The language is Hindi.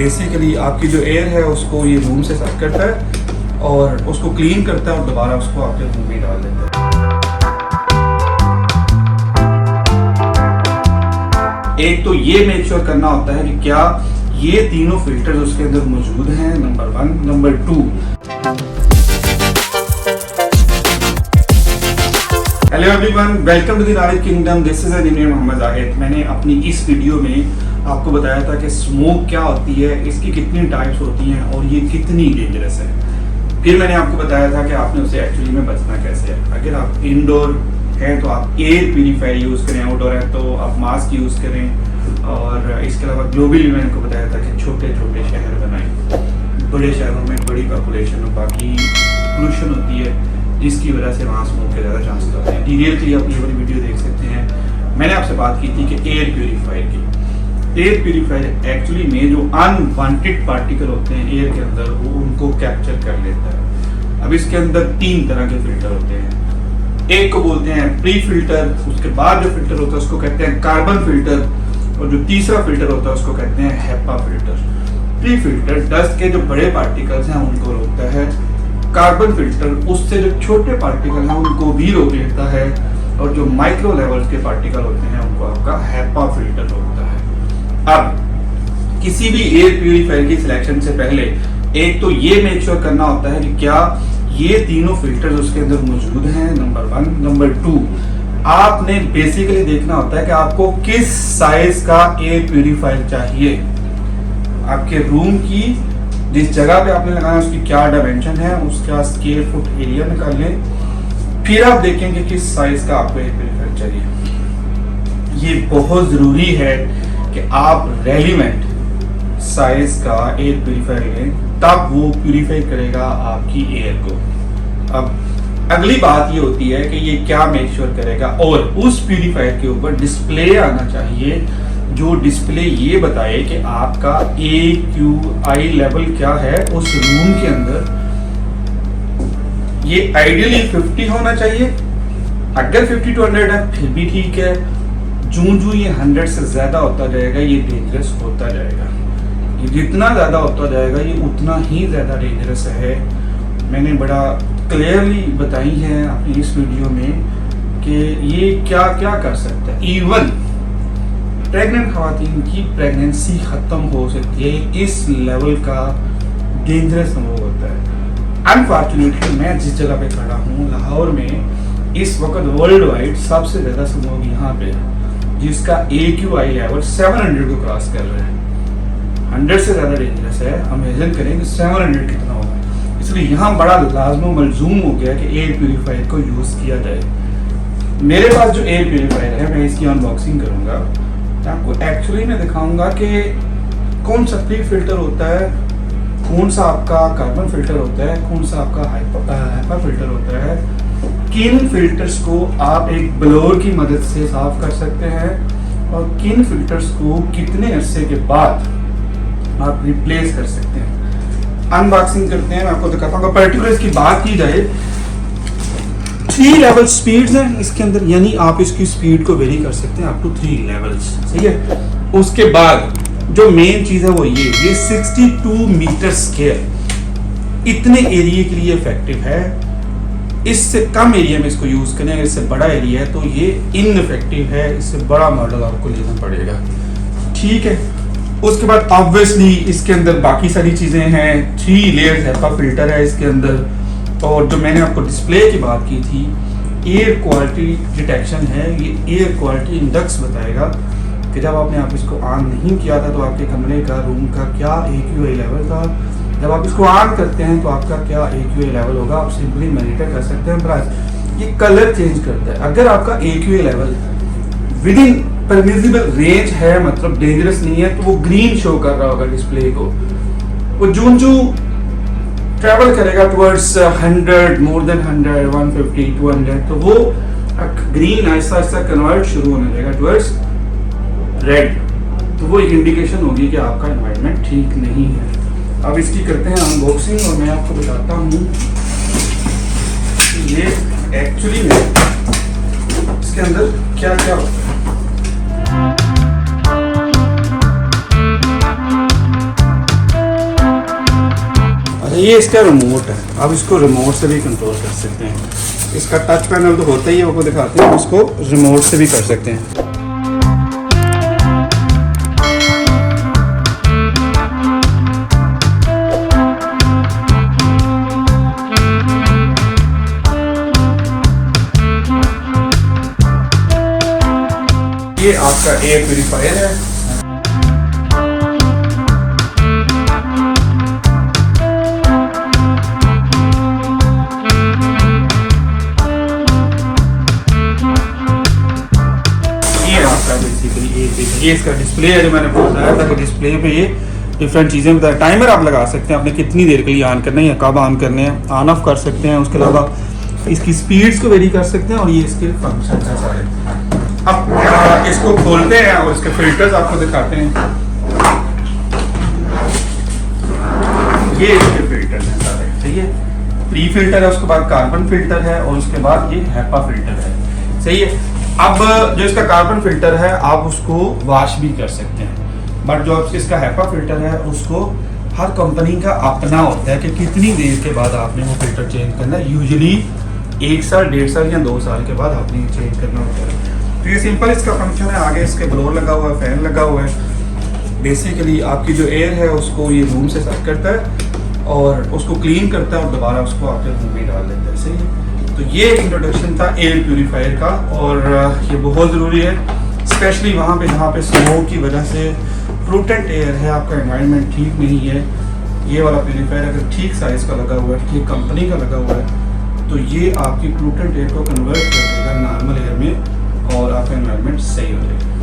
बेसिकली आपकी जो एयर है उसको ये रूम से सक करता है और उसको क्लीन करता है और दोबारा उसको आपके रूम में डाल देता है। एक तो ये मेक श्योर करना होता है कि क्या ये तीनों फिल्टर्स उसके अंदर मौजूद हैं, number 1। Number 2, hello everyone, welcome to the knowledge kingdom. This is engineer Mohammad Zahid. मैंने अपनी इस वीडियो में आपको बताया था कि स्मोक क्या होती है, इसकी कितनी टाइप्स होती हैं और ये कितनी डेंजरस है। फिर मैंने आपको बताया था कि आपने उसे एक्चुअली में बचना कैसे है। अगर आप इंडोर हैं तो आप एयर प्यूरीफायर यूज़ करें, आउटडोर है तो आप मास्क यूज़ करें। और इसके अलावा ग्लोबली मैंने आपको बताया था कि छोटे छोटे शहर बनाएं। बड़े शहरों में बड़ी पॉपुलेशन और बाकी पोल्यूशन होती है जिसकी वजह से वहाँ स्मोक के ज़्यादा चांसेस होते हैं। डिटेल के लिए आप ये वाली वीडियो देख सकते हैं। मैंने आपसे बात की थी कि एयर प्यूरीफायर की। एयर प्यूरीफायर एक्चुअली में जो अनवांटेड पार्टिकल होते हैं एयर के अंदर वो उनको कैप्चर कर लेता है। अब इसके अंदर 3 तरह के फिल्टर होते हैं। एक को बोलते हैं प्री फिल्टर, उसके बाद जो फिल्टर होता है उसको कहते हैं कार्बन फिल्टर, और जो तीसरा फिल्टर होता है उसको कहते हैं HEPA filter. Pre filter dust के जो बड़े पार्टिकल्स हैं उनको रोकता है। कार्बन फिल्टर उससे जो छोटे पार्टिकल हैं उनको भी रोक लेता है, और जो माइक्रो लेवल के पार्टिकल होते हैं उनको आपका हेपा फिल्टर रोकता है। अब किसी भी एयर प्यूरीफायर की सिलेक्शन से पहले एक तो ये मेक श्योर करना होता है कि क्या ये तीनों फिल्टर्स उसके अंदर मौजूद हैं, नंबर 1। नंबर 2, आपने बेसिकली देखना होता है कि आपको किस साइज का एयर प्यूरीफायर चाहिए। आपके रूम की जिस जगह पे आपने लगाना है उसकी क्या डायमेंशन है, उसका स्क्वायर फुट एरिया निकाल लें। फिर आप देखेंगे किस साइज का आपको एयर प्यूरीफायर चाहिए। ये बहुत जरूरी है कि आप रेलिवेंट साइज का एयर प्यूरीफायर लें, तब वो प्यूरीफाई करेगा आपकी एयर को। अब अगली बात ये होती है कि ये क्या मेक श्योर करेगा, और उस प्यूरीफायर के ऊपर डिस्प्ले आना चाहिए जो डिस्प्ले ये बताए कि आपका AQI लेवल क्या है उस रूम के अंदर। ये आइडियली 50 होना चाहिए। अगर 50 to 100 है फिर भी ठीक है। जूं ये 100 से ज्यादा होता जाएगा ये डेंजरस होता जाएगा। ये जितना ज्यादा होता जाएगा ये उतना ही ज्यादा डेंजरस है। मैंने बड़ा क्लियरली बताई है अपनी इस वीडियो में कि ये क्या क्या कर सकता है। इवन प्रेग्नेंट खवातीन की प्रेगनेंसी खत्म हो सकती है। इस लेवल का डेंजरस स्मोक होता है। अनफॉर्चुनेटली मैं जिस जगह पे खड़ा हूँ लाहौर में, इस वक्त वर्ल्ड वाइड सबसे ज्यादा स्मोक यहाँ पे है, जिसका AQI लेवल 700 को क्रॉस कर रहा है। 100 से ज्यादा डेंजरस है। इमेजिन करें कि 700 कितना होगा। इसलिए यहाँ बड़ा लाजम मलजूम हो गया कि एयर प्यूरीफायर को यूज किया जाए। मेरे पास जो एयर प्यूरीफायर है मैं इसकी अनबॉक्सिंग करूंगा, आपको एक्चुअली मैं दिखाऊंगा कि कौन सा प्री फिल्टर होता है, कौन सा आपका कार्बन फिल्टर होता है, कौन सा आपका हेपा फिल्टर होता है। किन फिल्टर्स को आप एक ब्लोअर की मदद से साफ कर सकते हैं और किन फिल्टर्स को कितने अरसे के बाद आप रिप्लेस कर सकते हैं। अनबॉक्सिंग करते हैं, मैं आपको दिखाता हूँ। पर्टिकुलर इसकी बात की जाए 3 लेवल स्पीड्स हैं इसके अंदर, यानी आप इसकी स्पीड को वेरी कर सकते हैं अप टू 3 लेवल्स। सही है। उसके बाद जो मेन चीज है वो ये 62 मीटर स्क्वायर इतने एरिया के लिए इफेक्टिव है। इससे कम एरिया में इसको यूज करें, इससे बड़ा एरिया है तो ये इनइफेक्टिव है। इससे बड़ा मॉडल आपको लेना पड़ेगा। ठीक है। उसके बाद ऑब्वियसली इसके अंदर बाकी सारी चीजें हैं। 3 लेयर्स हेपा फिल्टर है इसके अंदर, और जो मैंने आपको डिस्प्ले की बात की थी एयर क्वालिटी डिटेक्शन है। ये एयर क्वालिटी इंडेक्स बताएगा कि जब आपने इसको ऑन नहीं किया था तो आपके कमरे का रूम का क्या AQI लेवल था, जब आप इसको ऑन करते हैं तो आपका क्या AQI लेवल होगा। आप सिंपली मॉनिटर कर सकते हैं। प्लस ये कलर चेंज करता है। अगर आपका AQI level with in permissible range है, मतलब डेंजरस नहीं है, तो वो ग्रीन शो कर रहा होगा डिस्प्ले को। वो जूं ट्रैवल करेगा टुवर्ड्स 100, मोर देन 100, 150, 200, तो वो ग्रीन ऐसा ऐसा कन्वर्ट शुरू होने लगेगा टुवर्ड्स रेड। तो वो एक इंडिकेशन होगी कि आपका एनवायरनमेंट ठीक नहीं है। अब इसकी करते हैं अनबॉक्सिंग और मैं आपको बताता हूँ कि ये एक्चुअली में इसके अंदर क्या क्या होता है। ये इसका रिमोट है, आप इसको रिमोट से भी कंट्रोल कर सकते हैं। इसका टच पैनल तो होता ही है, आपको दिखाते हैं, इसको रिमोट से भी कर सकते हैं। ये आपका एयर प्यूरीफायर है। ये इसका डिस्प्ले है, जो मैंने बताया था कि डिस्प्ले पे ये डिफरेंट चीज़ें बताया। टाइमर आप लगा सकते हैं, आपने कितनी देर के लिए ऑन करना है या कब ऑन करने हैं, ऑन ऑफ कर सकते हैं। उसके अलावा इसकी स्पीड्स को वेरी कर सकते हैं, और ये इसके फंक्शन है सारे। अब इसको खोलते हैं और इसके फिल्टर्स आपको दिखाते हैं। ये इसके फिल्टर हैं सारे, सही है। प्री फिल्टर है, उसके बाद कार्बन फिल्टर है, और उसके बाद ये हैपा फिल्टर है, सही है। अब जो इसका कार्बन फिल्टर है आप उसको वॉश भी कर सकते हैं, बट जो इसका हैपा फिल्टर है उसको हर कंपनी का अपना होता है कि कितनी देर के बाद आपने वो फिल्टर चेंज करना है। यूजुअली 1 साल, 1.5 साल या 2 साल के बाद आपने ये चेंज करना होता है। तो ये सिंपल इसका फंक्शन है। आगे इसके ब्लोअर लगा हुआ है, फैन लगा हुआ है। बेसिकली आपकी जो एयर है उसको ये रूम से सक करता है और उसको क्लीन करता है और दोबारा उसको आपके रूम में डाल देता है, सही है। तो ये एक इंट्रोडक्शन था एयर प्यूरीफायर का, और ये बहुत ज़रूरी है, स्पेशली वहाँ पे जहाँ पे स्मोक की वजह से पोल्यूटेंट एयर है, आपका एनवायरनमेंट ठीक नहीं है। ये वाला प्यूरीफायर अगर ठीक साइज़ का लगा हुआ है, ठीक कंपनी का लगा हुआ है, तो ये आपकी पोल्यूटेंट एयर को कन्वर्ट कर देगा नॉर्मल एयर में, और आपका एनवायरनमेंट सही हो जाएगा।